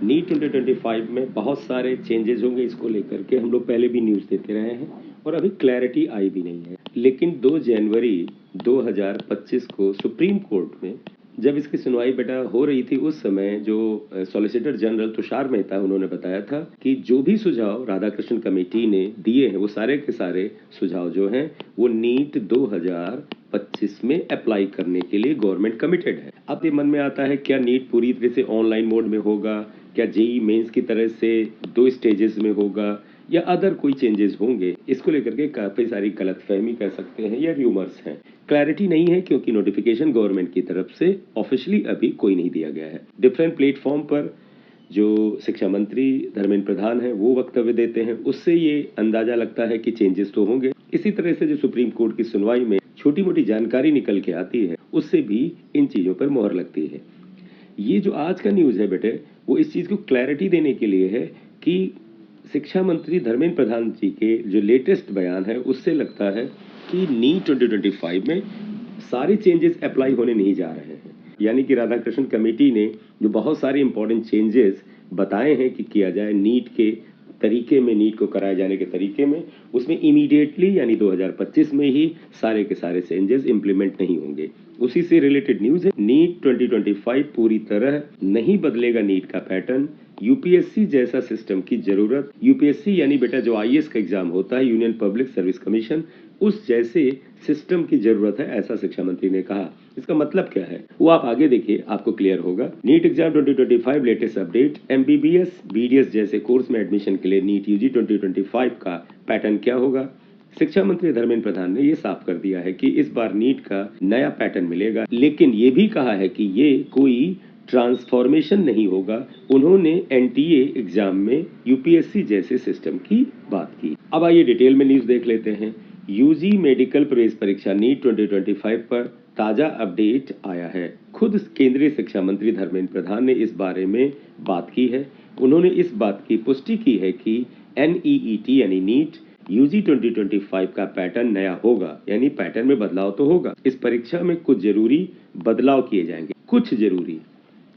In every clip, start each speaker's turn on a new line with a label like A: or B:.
A: NEET 2025 में बहुत सारे चेंजेस होंगे, इसको लेकर के हम लोग पहले भी न्यूज़ देते रहे हैं और अभी क्लैरिटी आई भी नहीं है। लेकिन 2 जनवरी 2025 को सुप्रीम कोर्ट में जब इसकी सुनवाई बेटा हो रही थी, उस समय जो सॉलिसिटर जनरल तुषार मेहता उन्होंने बताया था कि जो भी सुझाव राधाकृष्णन कमेटी ने दिए हैं वो सारे के सारे सुझाव जो हैं वो नीट 2025 में अप्लाई करने के लिए गवर्नमेंट कमिटेड है। अब ये मन में आता है, क्या नीट पूरी तरह से ऑनलाइन मोड में होगा, क्या जेई मेंस की तरह से 2 स्टेजेस में होगा या अदर कोई चेंजेस होंगे, इसको लेकर के काफी सारी गलतफहमी कह सकते हैं या र्यूमर्स हैं। क्लैरिटी नहीं है क्योंकि नोटिफिकेशन गवर्नमेंट की तरफ से ऑफिशियली अभी कोई नहीं दिया गया है। डिफरेंट प्लेटफॉर्म पर जो शिक्षा मंत्री धर्मेंद्र प्रधान है वो वक्तव्य देते हैं, उससे ये अंदाजा लगता है कि चेंजेस तो होंगे। इसी तरह से जो सुप्रीम कोर्ट की सुनवाई में छोटी मोटी जानकारी निकल के आती है उससे भी इन चीजों पर मोहर लगती है। ये जो आज का न्यूज है बेटे, वो इस चीज को क्लैरिटी देने के लिए है कि शिक्षा मंत्री धर्मेंद्र प्रधान जी के जो लेटेस्ट बयान है उससे लगता है कि नीट 2025 में सारे चेंजेस अप्लाई होने नहीं जा रहे हैं। यानी कि राधाकृष्णन कमेटी ने जो बहुत सारे इंपॉर्टेंट चेंजेस बताए हैं कि किया जाए नीट के तरीके में, नीट को कराए जाने के तरीके में, उसमें इमीडिएटली यानी 2025 में ही सारे के सारे चेंजेस इंप्लीमेंट नहीं होंगे। उसी से रिलेटेड न्यूज है, नीट 2025 पूरी तरह नहीं बदलेगा नीट का पैटर्न। यूपीएससी जैसा सिस्टम की जरूरत, यूपीएससी यानी बेटा जो आईएएस का एग्जाम होता है, यूनियन पब्लिक सर्विस कमीशन, उस जैसे सिस्टम की जरूरत है, ऐसा शिक्षा मंत्री ने कहा। इसका मतलब क्या है वो आप आगे देखिए, आपको क्लियर होगा। NEET exam 2025 latest update, MBBS BDS जैसे कोर्स में एडमिशन के लिए नीट यूजी 2025 का पैटर्न क्या होगा। शिक्षा मंत्री धर्मेंद्र प्रधान ने ये साफ कर दिया है कि इस बार नीट का नया पैटर्न मिलेगा, लेकिन ये भी कहा है कि ये कोई ट्रांसफॉर्मेशन नहीं होगा। उन्होंने एनटीए एग्जाम में यूपीएससी जैसे सिस्टम की बात की। अब आइए डिटेल में न्यूज देख लेते हैं। यूजी मेडिकल प्रवेश परीक्षा नीट 2025 पर ताजा अपडेट आया है। खुद केंद्रीय शिक्षा मंत्री धर्मेंद्र प्रधान ने इस बारे में बात की है। उन्होंने इस बात की पुष्टि की है कि एनईईटी यानी नीट यूजी 2025 का पैटर्न नया होगा, यानी पैटर्न में बदलाव तो होगा। इस परीक्षा में कुछ जरूरी बदलाव किए जाएंगे, कुछ जरूरी,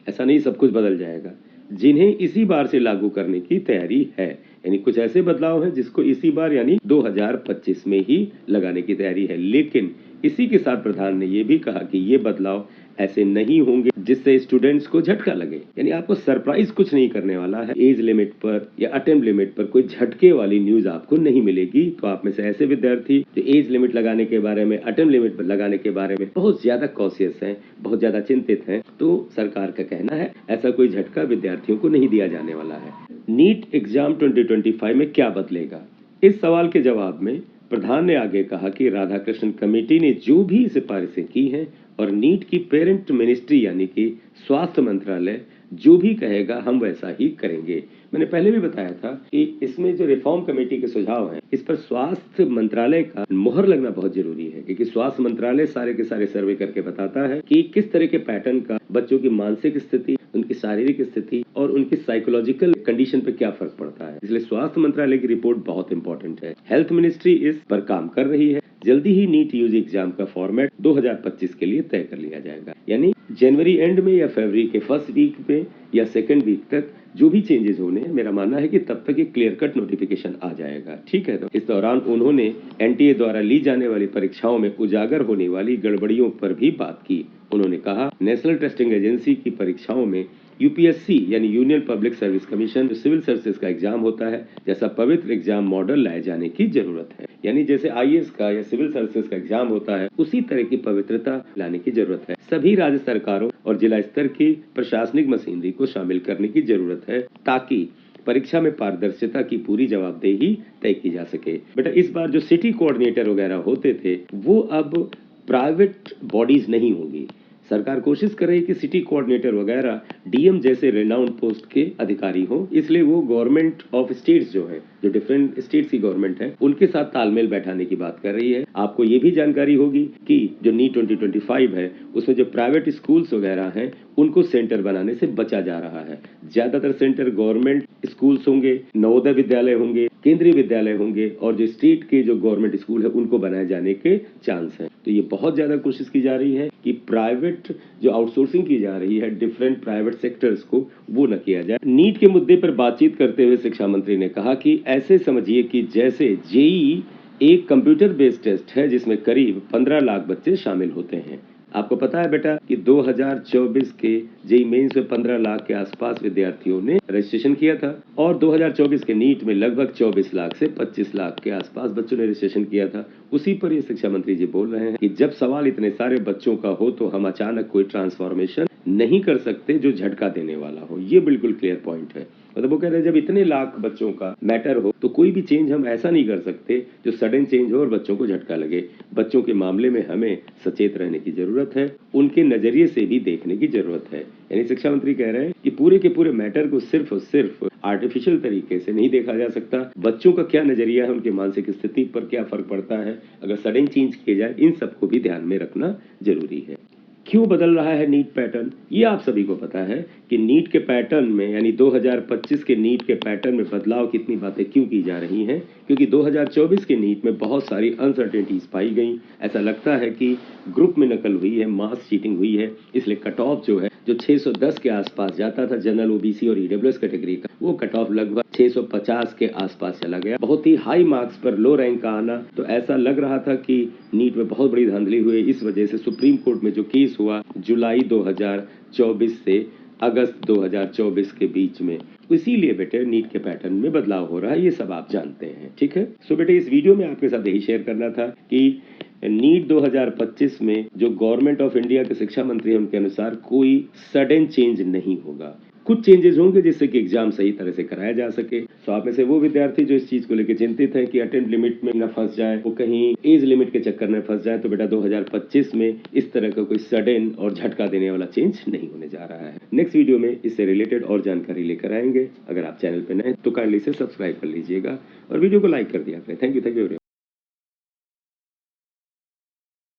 A: ऐसा नहीं सब कुछ बदल जाएगा, जिन्हें इसी बार से लागू करने की तैयारी है। यानी कुछ ऐसे बदलाव हैं जिसको इसी बार यानी 2025 में ही लगाने की तैयारी है। लेकिन इसी के साथ प्रधान ने यह भी कहा कि ये बदलाव ऐसे नहीं होंगे जिससे स्टूडेंट्स को झटका लगे, यानी आपको सरप्राइज कुछ नहीं करने वाला है। एज लिमिट पर या अटेम्प्ट लिमिट पर कोई झटके वाली न्यूज आपको नहीं मिलेगी। तो आप में से ऐसे विद्यार्थी जो एज लिमिट लगाने के बारे में, अटेम्प्ट लिमिट लगाने के बारे में बहुत ज्यादा कॉशियस हैं, बहुत ज्यादा चिंतित हैं, तो सरकार का कहना है ऐसा कोई झटका विद्यार्थियों को नहीं दिया जाने वाला है। नीट एग्जाम 2025 में क्या बदलेगा, इस सवाल के जवाब में प्रधान ने आगे कहा कि राधाकृष्णन कमेटी ने जो भी सिफारिशें की हैं और नीट की पेरेंट मिनिस्ट्री यानी कि स्वास्थ्य मंत्रालय जो भी कहेगा हम वैसा ही करेंगे। मैंने पहले भी बताया था कि इसमें जो रिफॉर्म कमेटी के सुझाव हैं, इस पर स्वास्थ्य मंत्रालय का मोहर लगना बहुत जरूरी है, क्योंकि स्वास्थ्य मंत्रालय सारे के सारे सर्वे करके बताता है कि किस तरह के पैटर्न का बच्चों की मानसिक स्थिति, उनकी शारीरिक स्थिति और उनकी साइकोलॉजिकल कंडीशन पे क्या फर्क पड़ता है। इसलिए स्वास्थ्य मंत्रालय की रिपोर्ट बहुत इंपॉर्टेंट है। हेल्थ मिनिस्ट्री इस पर काम कर रही है। जल्दी ही नीट यूजी एग्जाम का फॉर्मेट 2025 के लिए तय कर लिया जाएगा, यानी जनवरी एंड में या फरवरी के फर्स्ट वीक में या सेकंड वीक तक जो भी चेंजेस होने, मेरा मानना है कि तब तक एक क्लियर कट नोटिफिकेशन आ जाएगा। ठीक है, तो इस दौरान उन्होंने एनटीए द्वारा ली जाने वाली परीक्षाओं में उजागर होने वाली गड़बड़ियों पर भी बात की। उन्होंने कहा नेशनल टेस्टिंग एजेंसी की परीक्षाओं में यूपीएससी यानी यूनियन पब्लिक सर्विस कमीशन जो सिविल सर्विसेज का एग्जाम होता है जैसा पवित्र एग्जाम मॉडल लाए जाने की जरूरत है। यानी जैसे आईएएस का या सिविल सर्विसेज का एग्जाम होता है उसी तरह की पवित्रता लाने की जरूरत है। सभी राज्य सरकारों और जिला स्तर की प्रशासनिक मशीनरी को शामिल करने की जरूरत है ताकि परीक्षा में पारदर्शिता की पूरी जवाबदेही तय की जा सके। बेटा इस बार जो सिटी कोऑर्डिनेटर वगैरह होते थे वो अब प्राइवेट बॉडीज नहीं होंगी। सरकार कोशिश कर रही है कि सिटी कोऑर्डिनेटर वगैरह डीएम जैसे रेनाउंड पोस्ट के अधिकारी हों, इसलिए वो गवर्नमेंट ऑफ स्टेट्स जो है, जो डिफरेंट स्टेट्स की गवर्नमेंट है, उनके साथ तालमेल बैठाने की बात कर रही है। आपको ये भी जानकारी होगी कि जो नीट 2025 है उसमें जो प्राइवेट स्कूल्स वगैरह हैं उनको सेंटर बनाने से बचा जा रहा है। ज्यादातर सेंटर गवर्नमेंट स्कूल्स होंगे, नवोदय विद्यालय होंगे, केंद्रीय विद्यालय होंगे और जो स्टेट के जो गवर्नमेंट स्कूल है उनको बनाए जाने के चांस है। तो ये बहुत ज्यादा कोशिश की जा रही है कि प्राइवेट जो आउटसोर्सिंग की जा रही है डिफरेंट प्राइवेट सेक्टर्स को, वो न किया जाए। नीट के मुद्दे पर बातचीत करते हुए शिक्षा मंत्री ने कहा कि ऐसे समझिए कि जैसे जेईई एक कंप्यूटर बेस्ड टेस्ट है जिसमें करीब 15 लाख बच्चे शामिल होते हैं। आपको पता है बेटा कि 2024 के जेईई मेंस में 15 लाख के आसपास विद्यार्थियों ने रजिस्ट्रेशन किया था और 2024 के नीट में लगभग 24 लाख से 25 लाख के आसपास बच्चों ने रजिस्ट्रेशन किया था। उसी पर ये शिक्षा मंत्री जी बोल रहे हैं कि जब सवाल इतने सारे बच्चों का हो तो हम अचानक कोई ट्रांसफॉर्मेशन नहीं कर सकते जो झटका देने वाला हो। ये बिल्कुल क्लियर पॉइंट है। मतलब वो कह रहे हैं जब इतने लाख बच्चों का मैटर हो तो कोई भी चेंज हम ऐसा नहीं कर सकते जो सडन चेंज हो और बच्चों को झटका लगे। बच्चों के मामले में हमें सचेत रहने की जरूरत है, उनके नजरिए से भी देखने की जरूरत है। यानी शिक्षा मंत्री कह रहे हैं कि पूरे के पूरे मैटर को सिर्फ और सिर्फ आर्टिफिशियल तरीके से नहीं देखा जा सकता। बच्चों का क्या नजरिया है, उनकी मानसिक स्थिति पर क्या फर्क पड़ता है, अगर सडन चेंज किए जाए, इन सबको भी ध्यान में रखना जरूरी है। क्यों बदल रहा है नीट पैटर्न, ये आप सभी को पता है कि नीट के पैटर्न में यानी 2025 के नीट के पैटर्न में बदलाव कितनी बातें क्यों की जा रही हैं, क्योंकि 2024 के नीट में बहुत सारी अनसर्टेनिटीज पाई गई। ऐसा लगता है कि ग्रुप में नकल हुई है, मास चीटिंग हुई है, इसलिए कट ऑफ जो है जो 610 के आसपास जाता था जनरल, ओबीसी और ईडब्ल्यूएस कैटेगरी का, वो कट ऑफ लगभग 650 के आसपास चला गया। बहुत ही हाई मार्क्स पर लो रैंक का आना, तो ऐसा लग रहा था कि नीट में बहुत बड़ी धांधली हुई। इस वजह से सुप्रीम कोर्ट में जो केस हुआ जुलाई 2024 से अगस्त 2024 के बीच में, इसीलिए बेटे नीट के पैटर्न में बदलाव हो रहा है, ये सब आप जानते हैं। ठीक है, सो बेटे इस वीडियो में आपके साथ यही शेयर करना था कि नीट 2025 में जो गवर्नमेंट ऑफ इंडिया के शिक्षा मंत्री हैं उनके अनुसार कोई सडन चेंज नहीं होगा। कुछ चेंजेस होंगे जिससे कि एग्जाम सही तरह से कराया जा सके। तो आप में से वो विद्यार्थी जो इस चीज को लेकर चिंतित हैं कि अटेम्प्ट लिमिट में न फंस जाए, वो कहीं एज लिमिट के चक्कर में फंस जाए, तो बेटा 2025 में इस तरह का कोई सडन और झटका देने वाला चेंज नहीं होने जा रहा है। नेक्स्ट वीडियो में इससे रिलेटेड और जानकारी लेकर आएंगे। अगर आप चैनल पर नए तो काइंडली से सब्सक्राइब कर लीजिएगा और वीडियो को लाइक कर दिया करें। Thank you.